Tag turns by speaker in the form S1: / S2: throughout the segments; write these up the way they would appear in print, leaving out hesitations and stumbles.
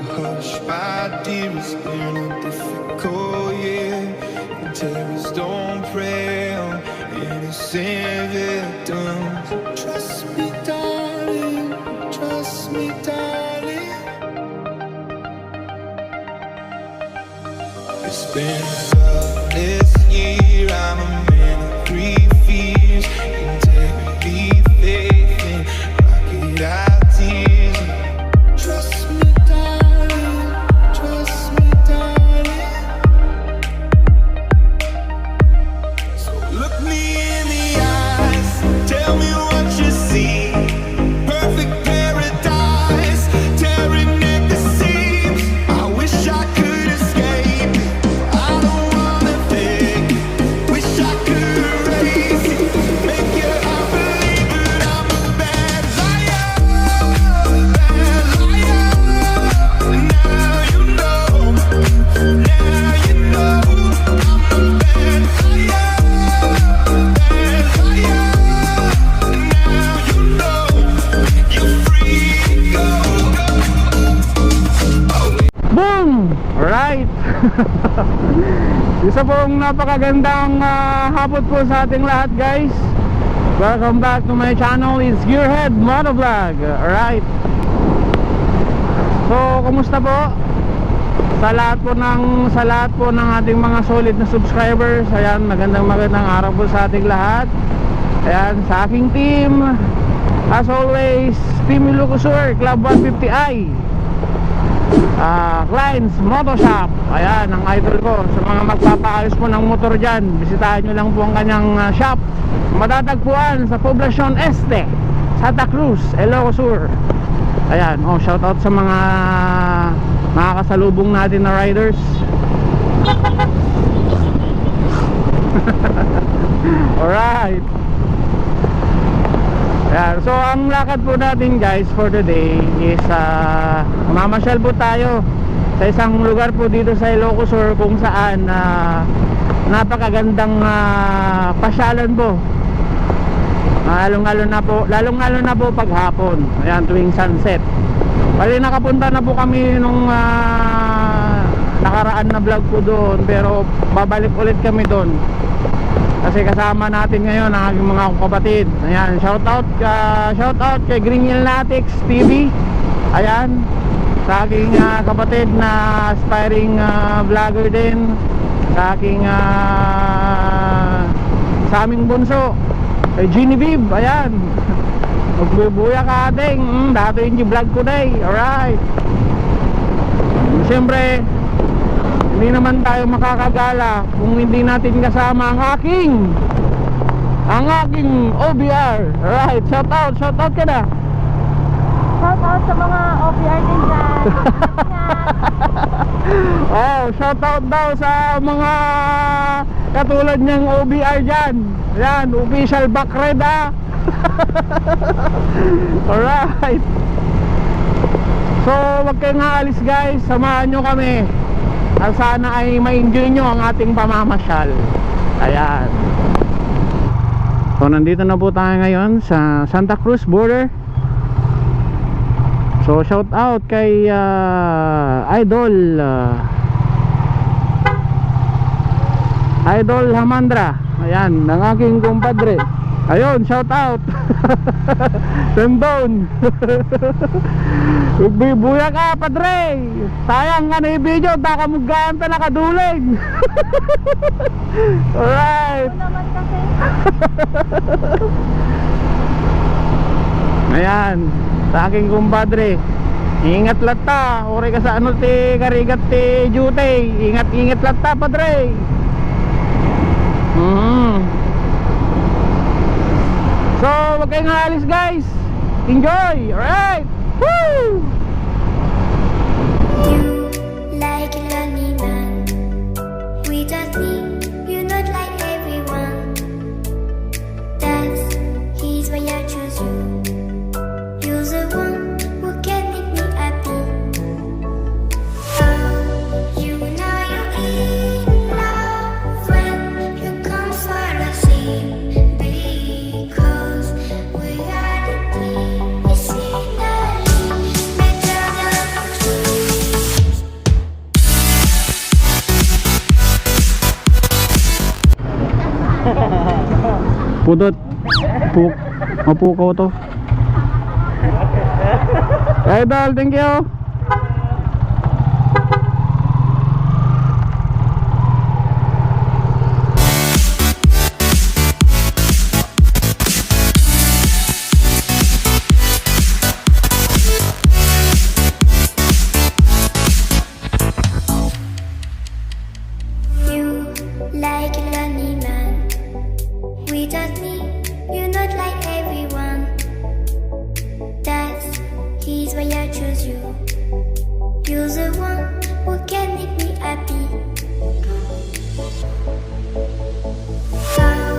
S1: hush, my dear, it's been a difficult year. And terrorists don't prey on innocent victims. Trust me, darling, trust me, darling. It's been a selfless year, I'm a man of three fears. Integrity, faith, and crocodile tears. Trust me, darling, trust me, darling. So look me in the eyes, tell me what you see. Perfect paradise, tearing at the seams. I wish I could escape it. I don't wanna think, wish I could erase it. Make your heart believe it, I'm a bad liar, bad liar. Now you know, now you know, I'm a bad liar, bad liar. Now you know, you're free to go.
S2: Boom! Alright. Isa pong napakagandang hapon po sa ating lahat, guys. Welcome back to my channel. It's Gearhead Motovlog. Alright. So, kumusta po? Sa lahat po ng ating mga solid na subscribers. Ayan, magandang araw po sa ating lahat. Ayan, sa aking team, as always, Team Ilocosur, Club 150i, Kleins Moto Shop. Ayan, ang idol ko. Sa mga magpapaayos po ng motor dyan, bisitahin nyo lang po ang kanyang shop. Matatagpuan sa Poblacion Este, Santa Cruz, Ilocosur. Ayan, shoutout sa mga kasalubong natin na riders. Alright. Ayan, so ang lakad po natin, guys, for today is mamasyal po tayo sa isang lugar po dito sa Ilocosur kung saan napakagandang pasyalan po. Lalong-lalo na po paghapon. Ayan, tuwing sunset. Bali, nakapunta na po kami nung nakaraan na vlog po doon, pero babalik ulit kami doon kasi kasama natin ngayon ang aking mga kapatid. Ayan, shoutout kay Green Natics TV. Ayan, sa aking kapatid na aspiring vlogger din, sa aking sa aming bunso kay Genevieve. Ayan, magbubuya ka ating dati yung vlog ko day. Alright, siyempre hindi naman tayo makakagala kung hindi natin kasama ang aking OBR. Alright, shoutout ka na.
S3: Shoutout sa mga OBR din dyan.
S2: Shoutout daw sa mga katulad niyang OBR dyan. Yan, official back red Alright. So, wag kayong aalis, guys. Samahan nyo kami. Sana ay ma-enjoy nyo ang ating pamamasyal. Ayan. So, nandito na po tayo ngayon sa Santa Cruz border. So, shout out kay Idol Hamandra. Ayan, ng aking kumpadre. Ayun, shout out. Sendon. Buya ka, padre. Sayang nga na yung video, takamugaan pa nakaduling. Alright.
S3: Ano naman kasi?
S2: Ayan, sa aking kumpadre. Ingat lata, ore ka sa ano ti karigat ti duty. Ingat lata, padre. So, wag kayong aalis, guys. Enjoy! Alright! Woo!
S4: You like a lonely man without me, you're not like everyone. That's he's why I choose you. You're the one who can make me happy. Oh, you know you're in love when you come for the sea. Because we are the team, you see now.
S2: Pudot. Mapukaw to. Idol, thank you.
S4: You like a lonely man. Without me, you're not like everyone. That's he's why I choose you. You're the one who can make me happy. How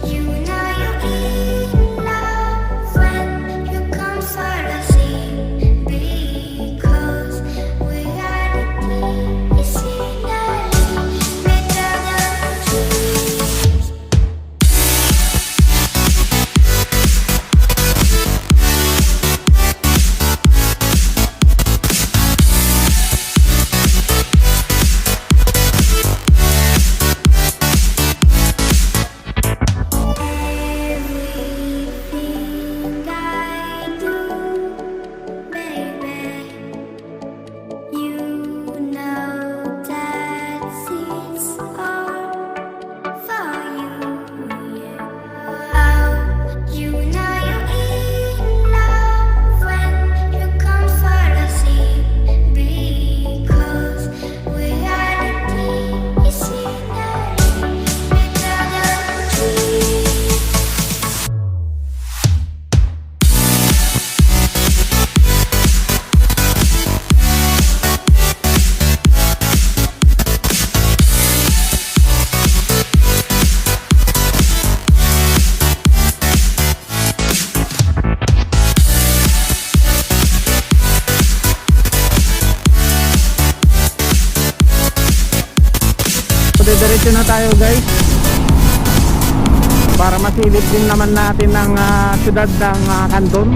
S4: you know you're in love when you come for the same. Because reality is finally better than dreams. Everything I do, baby, you know that it's all for you. Yeah. How you know you're in love when you come for the same. Because reality is finally better than dreams.
S2: Diretso na tayo guys para masilip din naman natin ang syudad ng Candon.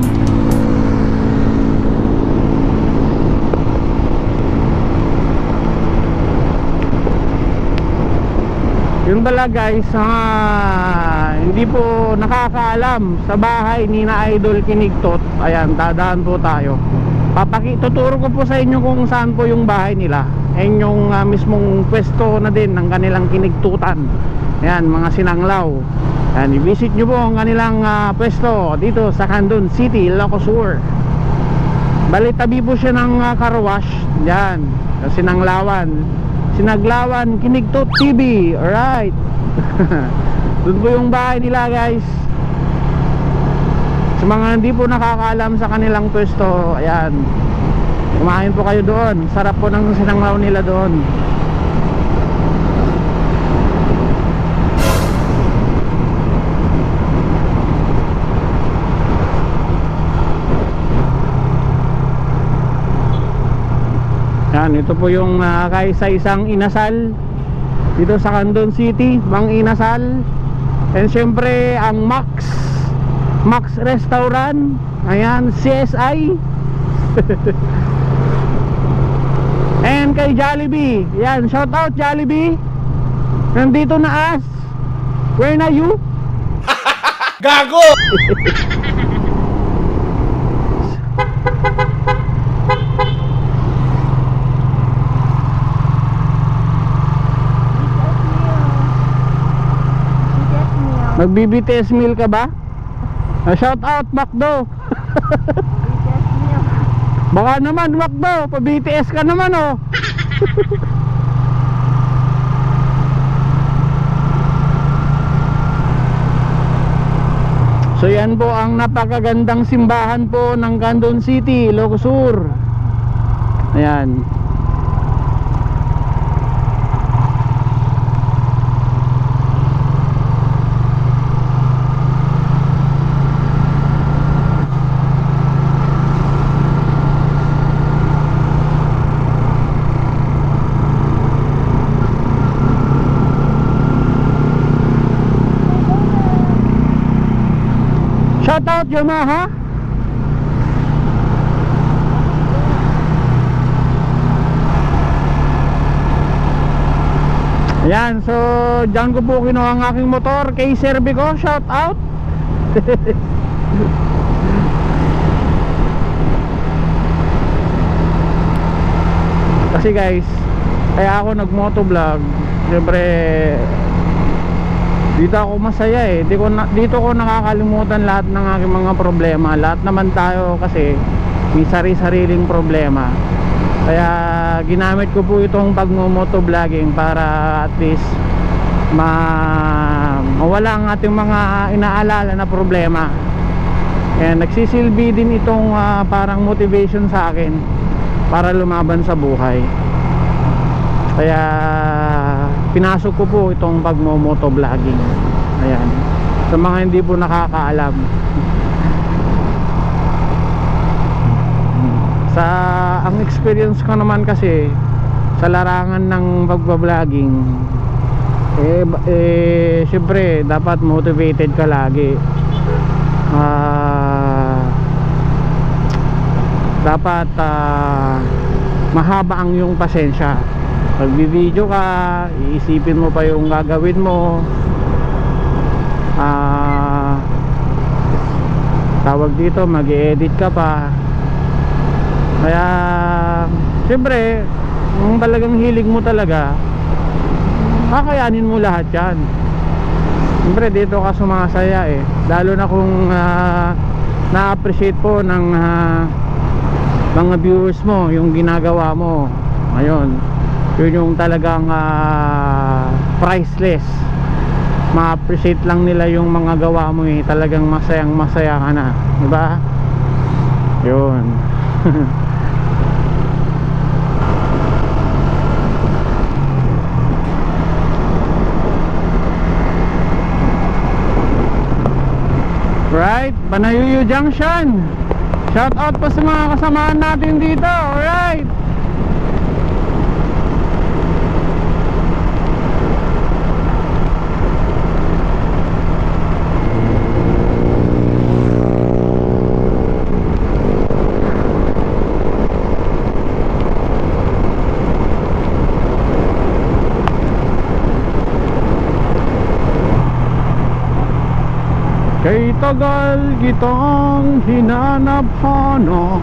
S2: Yun pala guys, hindi po nakakaalam sa bahay ni na Idol Kinigtot. Ayan, dadaan po tayo. Tuturo ko po sa inyo kung saan po yung bahay nila. Ayan yung mismong pwesto na din ng kanilang kinigtutan. Ayan, mga sinanglaw. Ayan, i-visit nyo po ang kanilang pwesto dito sa Candon City, Ilocos. Bali, tabi po siya ng car wash. Ayan, Sinaglawan Kinigtot TV. Alright. Doon po yung bahay nila guys. Sa mga hindi po nakakaalam sa kanilang pwesto, ayan, kumain po kayo doon. Sarap po ng sinanglaw nila doon. Yan, ito po yung kaisa-isang inasal dito sa Candon City, Mang Inasal. And syempre ang Max Restaurant. Ayan, CSI. And kay Jollibee. Yan, shout out Jollibee. Nandito na as. Where na you?
S5: Gago!
S2: Mag-BBTS meal ka ba? Shout out McDo. Baka naman McDo, pa-BTS ka naman oh. So yan po ang napakagandang simbahan po ng Candon City, Ilocos Sur. Ayan. Shout out Yamaha. Ayan, so dyan ko po kinuha ang aking motor kay Serbico, shout out. Kasi guys, kaya ako nagmotovlog, siyempre dito ako masaya eh. Dito ko nakakalimutan lahat ng aking mga problema. Lahat naman tayo kasi may sari-sariling problema. Kaya ginamit ko po itong pagmo-motovlogging para at least mawala ang ating mga inaalala na problema. Kaya nagsisilbi din itong parang motivation sa akin para lumaban sa buhay. Kaya pinasok ko po itong pagmo-motovlogging. Ayan, sa mga hindi po nakakaalam. Ang experience ko naman kasi sa larangan ng pagbabloging, syempre dapat motivated ka lagi. Dapat mahaba ang iyong pasensya. Pag video ka, iisipin mo pa yung gagawin mo. Tawag dito, mag-i-edit ka pa. Kaya siyempre kung talagang hilig mo talaga, kakayanin mo lahat yan. Siyempre dito ka sumasaya eh. Lalo na kung na-appreciate po ng mga viewers mo yung ginagawa mo. Ayun, yun yung talagang priceless. Ma-appreciate lang nila yung mga gawa mo eh. Talagang masayang masaya ka na, diba? Yun. Right, Panayuyu Junction. Shout out pa sa mga kasamaan natin dito. Alright. Kay tagal kitang hinanap-hanap.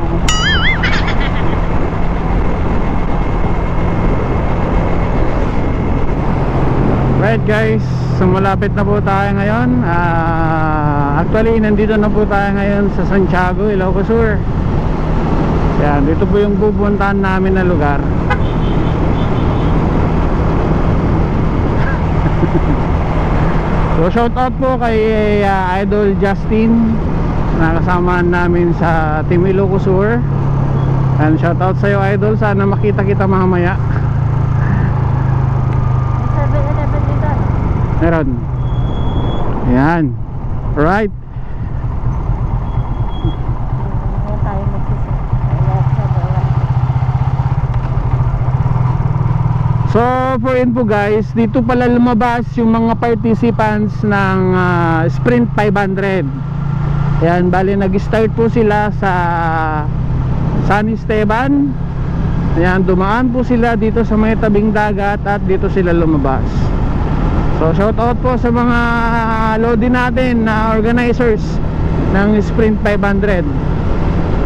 S2: Right guys, so malapit na po tayo ngayon. Actually, nandito na po tayo ngayon sa Santiago, Ilocos Sur. Yan, dito po yung pupuntahan namin na lugar. So shout out po kay Idol Justin, nakasama namin sa Team Ilocos Sur. And shout out sa iyo Idol, sana makita kita mamaya.
S3: 7-Eleven dito.
S2: Meron. Ayan. Alright.
S3: Ngayon tayo magsisip.
S2: So for info guys, dito pala lumabas yung mga participants ng Sprint 500. Ayan, bali nag-start po sila sa San Esteban. Ayan, dumaan po sila dito sa may tabing dagat at dito sila lumabas. So shout out po sa mga lodi natin na organizers ng Sprint 500.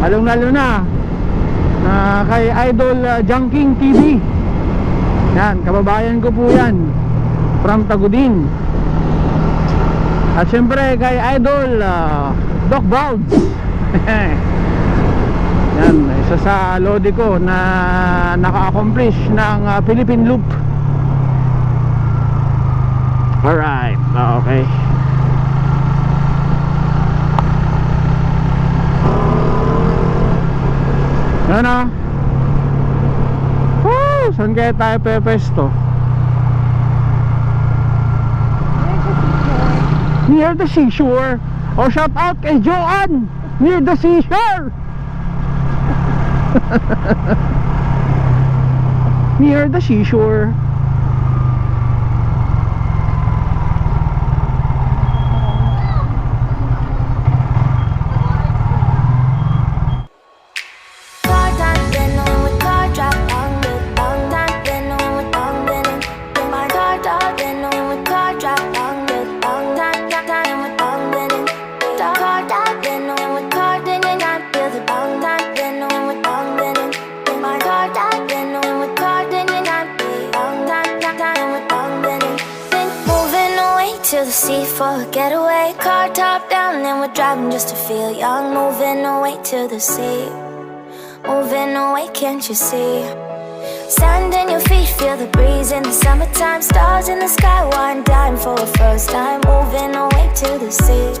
S2: Lalo na kay Idol Junking TV. Yan, kababayan ko po yan, from Tagudin. At syempre kay Idol Doc Balds. Yan, isa sa lodi ko na naka-accomplish ng Philippine Loop. Alright, okay. Yan na. Saan kaya tayo pepesto? Near the seashore. O shout out kay Joanne, near the seashore. Near the seashore.
S4: Car to the sea for a getaway. Car top down and we're driving just to feel young. Moving away to the sea. Moving away, can't you see? Sand in your feet, feel the breeze in the summertime. Stars in the sky, one dime for a first time. Moving away to the sea.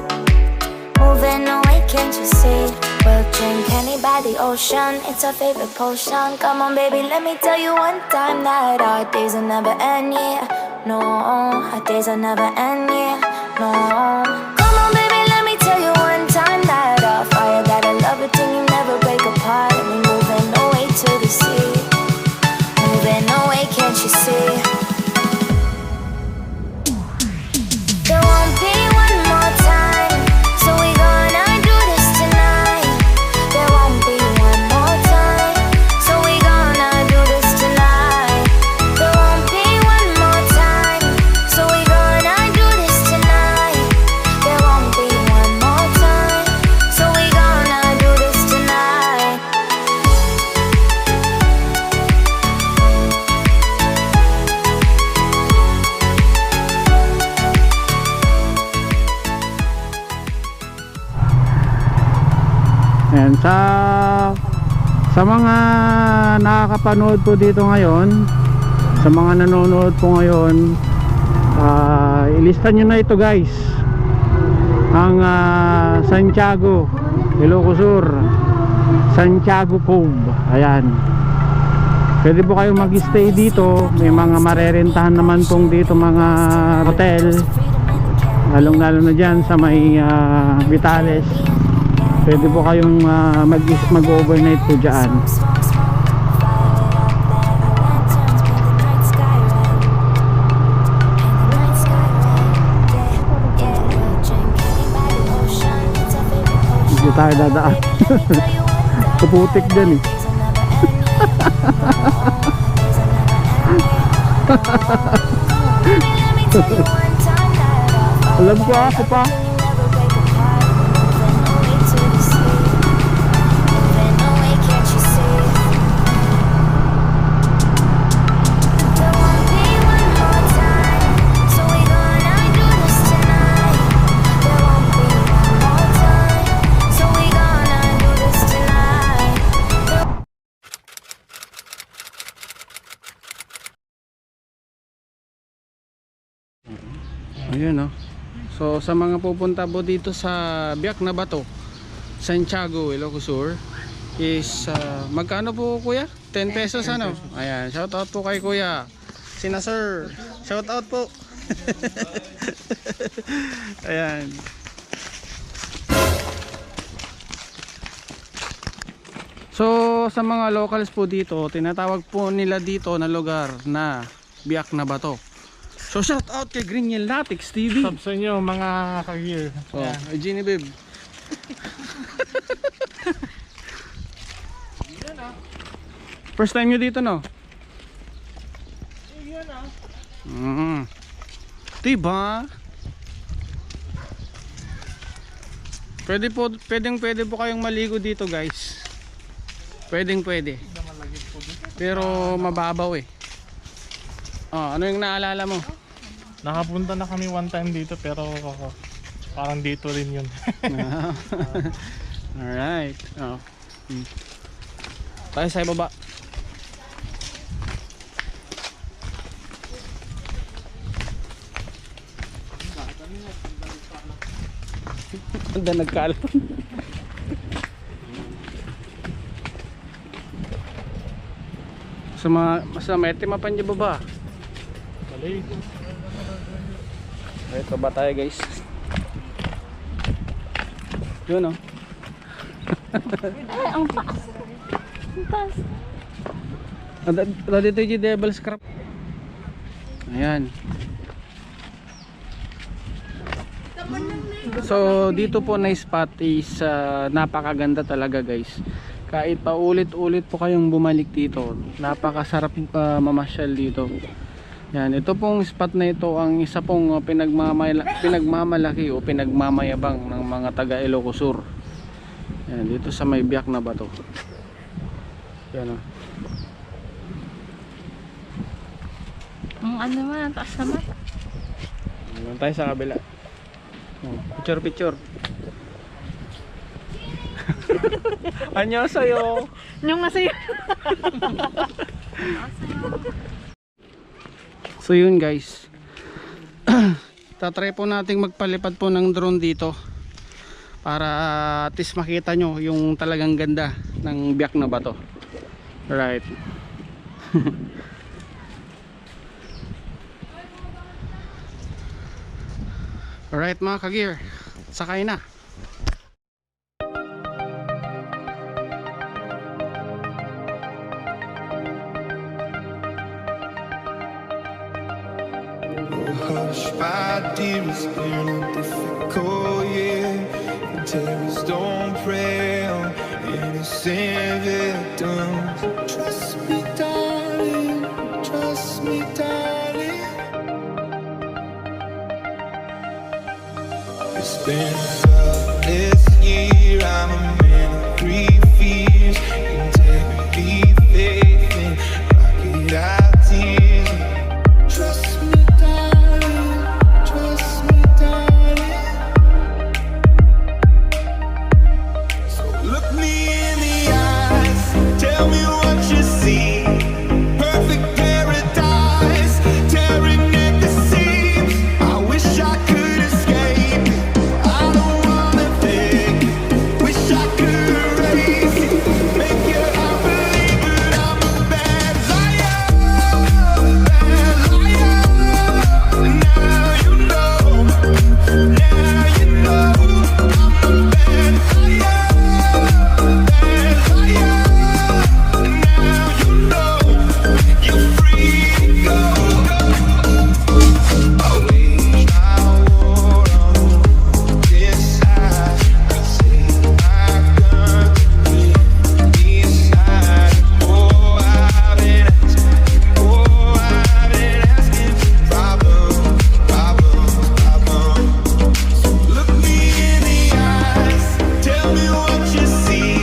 S4: Moving away, can't you see? We'll drink honey by the ocean. It's our favorite potion. Come on, baby, let me tell you one time that our days will never end, yeah. No, our days will never end, yeah. No. Come on, baby, let me tell you one time that our fire, that I love it till you never break apart. And we're moving away to the sea. Moving away, can't you see? There won't be one more time, so we gonna do this tonight. There won't be one more time, so we gonna do this tonight. There won't be one more time, so we gonna do this tonight. There won't be one more time, so we gonna do this tonight.
S2: Ayan, sa mga nakakapanood po dito ngayon, sa mga nanonood po ngayon, ilista nyo na ito guys, ang Santiago, Ilocos Sur, Santiago Cove. Ayan, pwede po kayong mag-stay dito. May mga marerentahan naman pong dito mga hotel, lalong lalo na dyan sa may Vitales. Pwede po kayong mag-overnight po dyan. Hindi tayo dadaan. Kaputik dyan eh. Alam ko ako pa. Ayun, no? So sa mga pupunta po dito sa Biak na Bato, Santiago, Ilocos Sur, is magkano po kuya? 10 pesos ano? Ayan, shout out po kay kuya Sina sir, shout out po. Ayan. So sa mga locals po dito, tinatawag po nila dito na lugar na Biak na Bato. So shout out kay Green Latex TV.
S6: Sub sa inyo mga ka-gear.
S2: Oh, Genie babe. First time nyo dito, no? Diba? Pwede po kayong maligo dito guys. Pwede. Pero mababaw eh. Oh, ano yung naalala mo?
S6: Nakapunta na kami one time dito pero parang dito rin yun.
S2: Alright. Oh. Tayo sa ibaba. Anda nagkalat. Sa mete mapan di baba.
S6: Balik.
S2: Ito ba tayo guys? Yun, oh.
S3: Ay, ang taas. Ang taas.
S2: Dito yung Devil's Crab. Ayan. So dito po na spot is napakaganda talaga guys. Kahit pa ulit-ulit po kayong bumalik dito, napakasarap mamasyal dito. Yan, ito pong spot na ito ang isa pong pinagmamalaki o pinagmamayabang ng mga taga Ilocos Sur. Yan, dito sa may Biak na Bato. Yan, oh.
S3: Ang ano man, ang taas naman.
S2: Doon tayo sa kabila. Picture picture. Annyeonghaseyo.
S3: Yung masaya.
S2: So yun guys. Tatry po nating magpalipad po ng drone dito para at least makita nyo yung talagang ganda ng biyak na bato. Right. Alright mga ka-gear, sakay na.
S1: Hush, my dear, it's been a difficult year. The terrorists don't prey on innocent victims. Trust me, darling. Trust me, darling. It's been tough this year. I'm a man of three fears: integrity, faith, and rocket ideas. Trust me, darling. Trust me, darling. So look me in the eyes. Tell me what you see. Perfect paradise, tearing at the seams. I wish I could escape. I don't wanna think. Wish I could erase it. Make you believe, but I'm a bad liar. Bad liar. Now you know. Now you know. I'm a bad liar. Bad liar. Now you know. You're free to go. I wage my war on this side. I take my gun to this side. Oh, I've been asking. Oh, I've been asking. Problems, problems, problems. So look me in the eyes. Tell me what you see.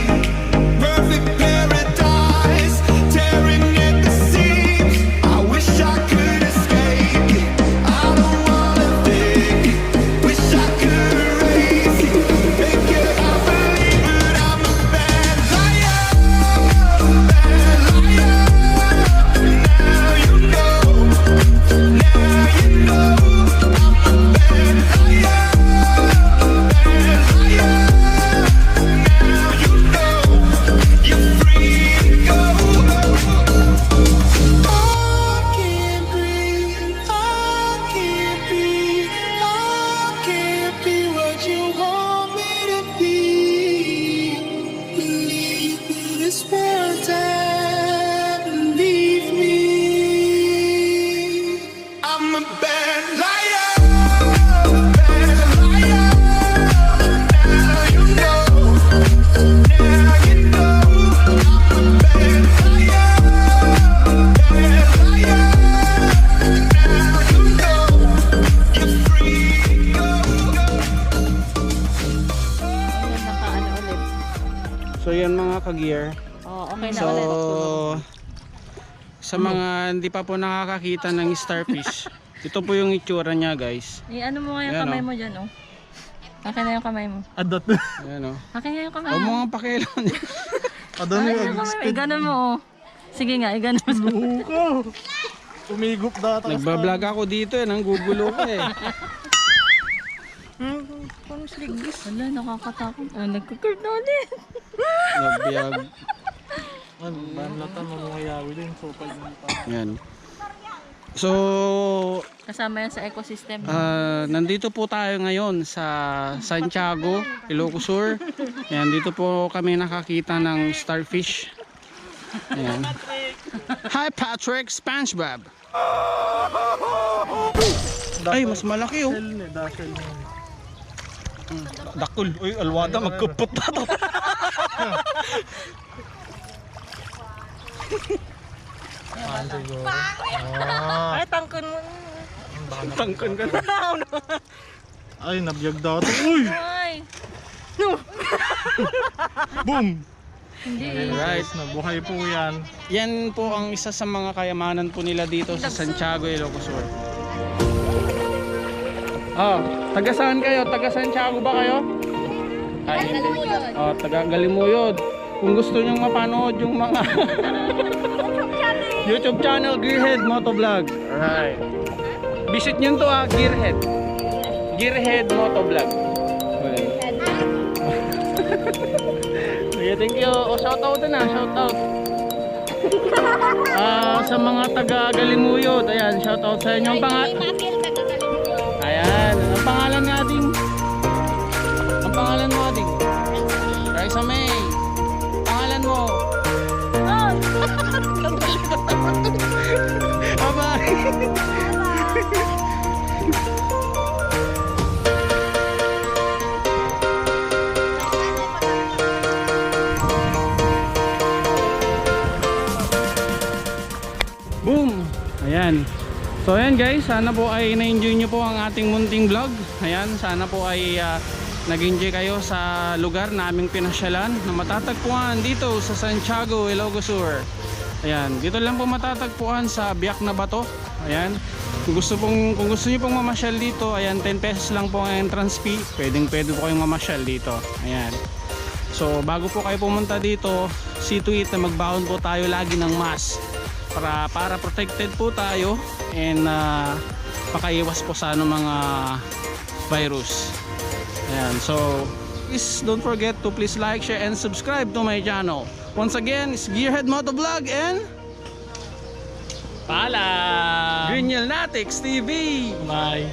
S1: Perfect paradise, tearing at the seams. I wish I could escape it. I don't wanna think. Wish I could erase it. Make you believe, but I'm a bad liar. Bad liar. Now you know. Now you know. I'm a bad liar. Bad liar. Now you know. You're free to go. I can't breathe. I can't be. I can't be what you want me to be. Believe me this one time. Believe me. I'm a bad liar. Bad liar. Now you know. Now you know. I'm a bad liar. Bad liar. Now you know. You're free to go.
S3: Ayun, naka-ano ulit.
S2: So yan mga ka-gear.
S3: Oh, okay na
S2: So
S3: ulit.
S2: sa mga hindi pa po nakakakita ng starfish, ito po yung itsura niya guys.
S3: Ano mo nga yung
S2: Ayan,
S3: kamay
S2: oh.
S3: mo dyan, oh. Akin na yung kamay mo.
S6: Adot.
S2: Ayan o.
S3: Akin na yung kamay
S2: Huwag mo
S3: mo.
S2: nga pakialam.
S6: Adot
S3: Akin na
S6: yung
S3: yung kamay mo.
S6: speed.
S3: Iganon mo, oh. Sige nga, iganon mo.
S6: Luko. Umigup data.
S2: Nagbablog ako dito eh, nanggugulo ko eh.
S3: Wala, nakakatakot. Nagka-curve na ulit.
S2: Nabiyag.
S6: Banlatan mo mga yawi din. So, pag
S2: Yan. So,
S3: Kasama yan sa ecosystem.
S2: nandito po tayo ngayon sa Santiago, Ilocos Sur. Yan, dito po kami nakakita ng starfish. Ayan. Hi Patrick, SpongeBob. Ay, mas malaki oh.
S6: Dasel.
S2: Dakul. Uy, alwada, magkupot na to.
S6: Siguro.
S3: Ay, tangkon mo.
S2: Tangkan ka na.
S6: Ay, nabiyag daw ito. Uy!
S3: Ay,
S6: Boom!
S3: hindi.
S2: Right.
S6: Nabuhay po yan.
S2: Yan po ang isa sa mga kayamanan po nila dito sa Santiago, Ilocos Sur. Oh, taga saan kayo? Taga Santiago ba kayo? Ay, oh, taga Galimuyod. Kung gusto nyong mapanood yung mga YouTube channel Gearhead Motovlog. Alright. Visit nyo to Gearhead. Gearhead Motovlog. Okay. Okay, thank you. O, shoutout na, shoutout. Sa mga taga Galimuyod, ayan, shoutout sa inyo. Ayan, ang pangalan natin. Ang pangalan mo ating? Raisa May. Pangalan mo? Bye-bye. Boom! Ayan. So ayan guys, sana po ay na-enjoy nyo po ang ating munting vlog. Ayan, sana po ay nag-enjoy kayo sa lugar na aming pinasyalan na matatagpuan dito sa Santiago, Ilocos Sur. Ayan, dito lang po matatagpuan sa Biak na Bato. Ayan. Kung gusto niyo pong mamasyal dito, ayan, 10 pesos lang po ang entrance fee. Pwede po kayong mamasyal dito. Ayan. So bago po kayo pumunta dito, see to it na magbaon po tayo lagi ng mask. Para protected po tayo and makaiwas po sa mga virus. Ayan, so please don't forget to please like, share and subscribe to my channel. Once again, it's Gearhead Motovlog and
S6: Paalam!
S2: Green Natics TV.
S6: Bye!